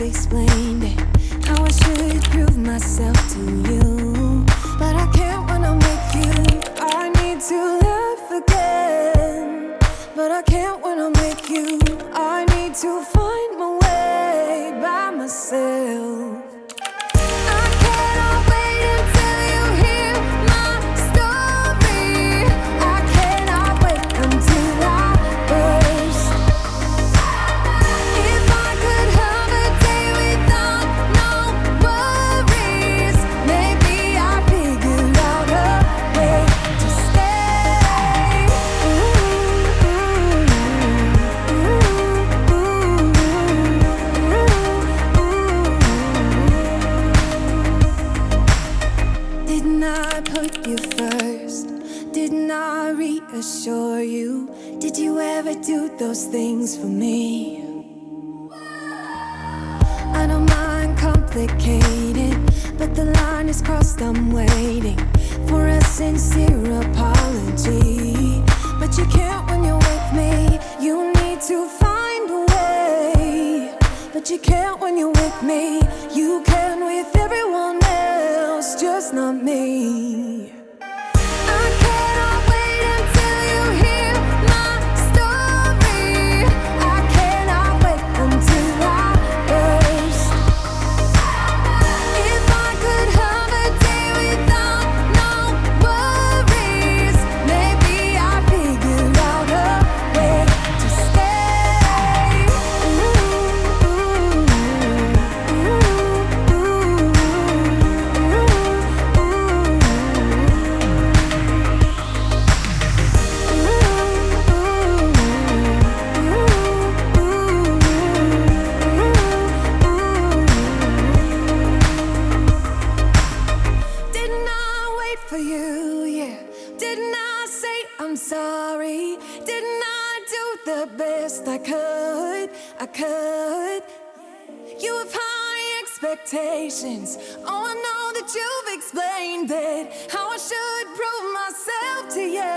you've explained it, how I should prove myself to you. But I can't when I'm with you. I need to laugh again, but I can't when I'm with you. I need to find my way by myself. Assure you, did you ever do those things for me? I don't mind complicated, but the line is crossed. I'm waiting for a sincere apology. But you can't when you're with me. You need to find a way. But you can't when you're with me. You can with everyone else, just not me. You have high expectations. Oh, I know that you've explained it, how I should prove myself to you.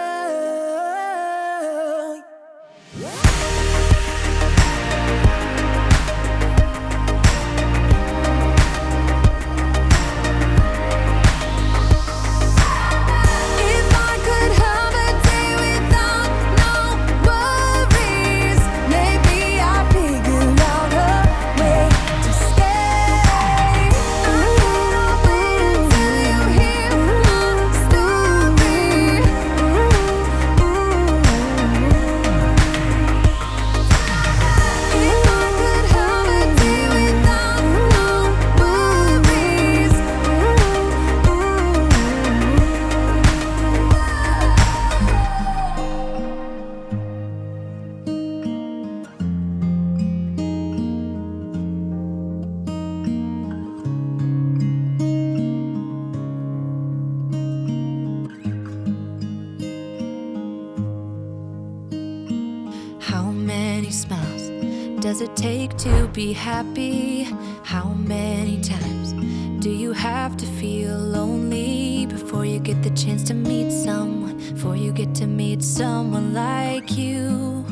Does it take to be happy? How many times do you have to feel lonely before you get the chance to meet someone, before you get to meet someone like you?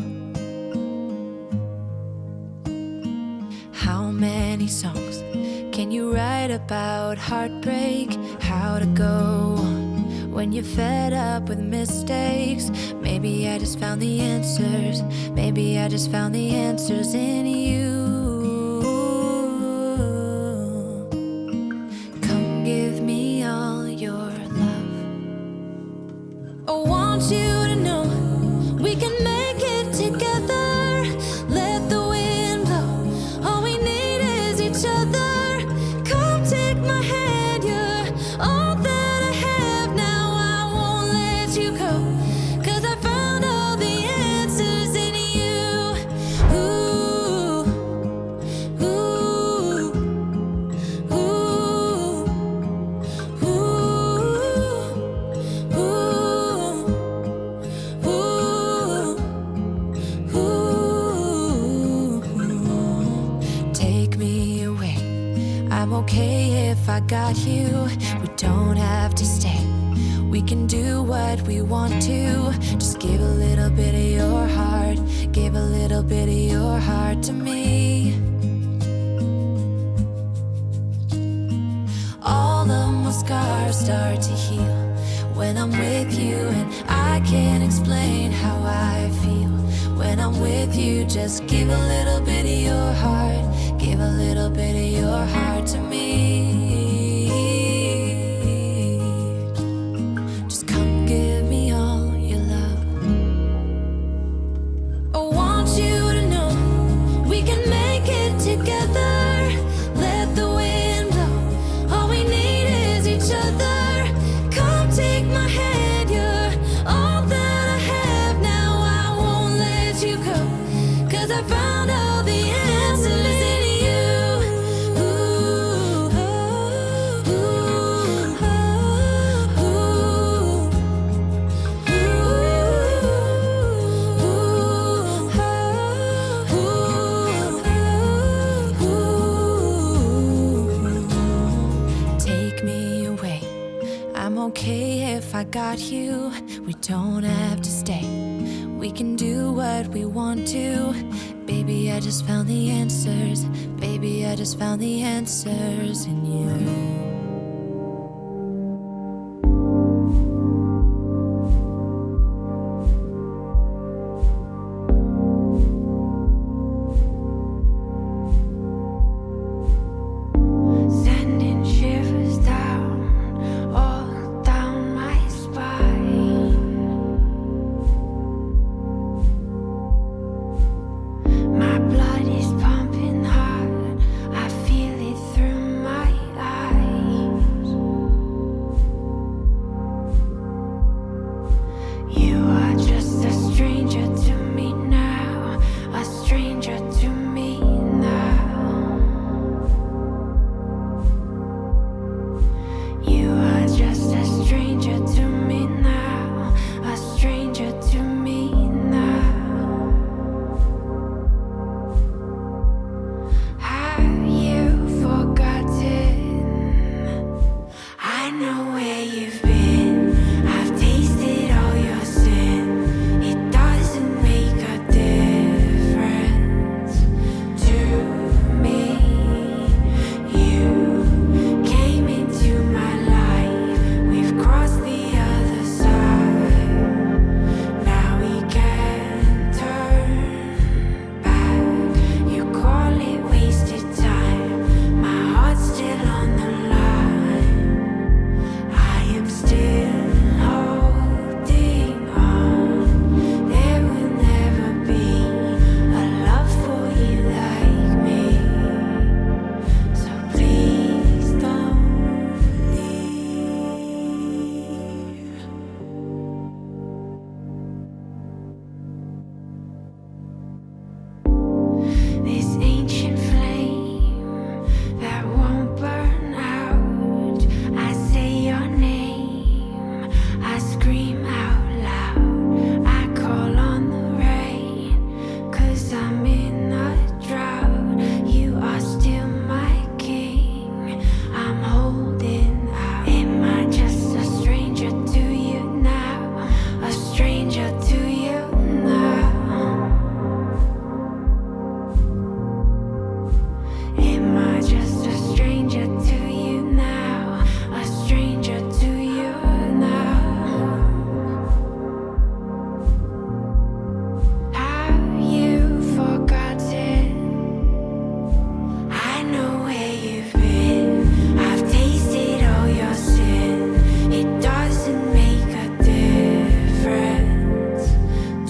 How many songs can you write about heartbreak? How to go on when you're fed up with mistakes? Maybe I just found the answers. Maybe I just found the answers in you. Come give me all your love. I want you to know we can make it together. Let the wind blow. All we need is each other. Come take my hand. You're all that I have now. I won't let you go. Okay, if I got you, we don't have to stay. We can do what we want to. Just give a little bit of your heart. Give a little bit of your heart to me. start to heal when I'm with you, and I can't explain how I feel when I'm with you. Just give a little bit of your heart, give a little bit of your heart to me. Just come give me all your love. I want you to know we can make it together. Let the wind blow, all we need is each other. Come take my hand, you're all that I have now. I won't let you go, 'cause I found all the answers in you. Ooh, ooh, ooh, take me away. I'm okay if I got you. We don't have to stay. We can do what we want to. Baby, I just found the answers. Baby, I just found the answers in you.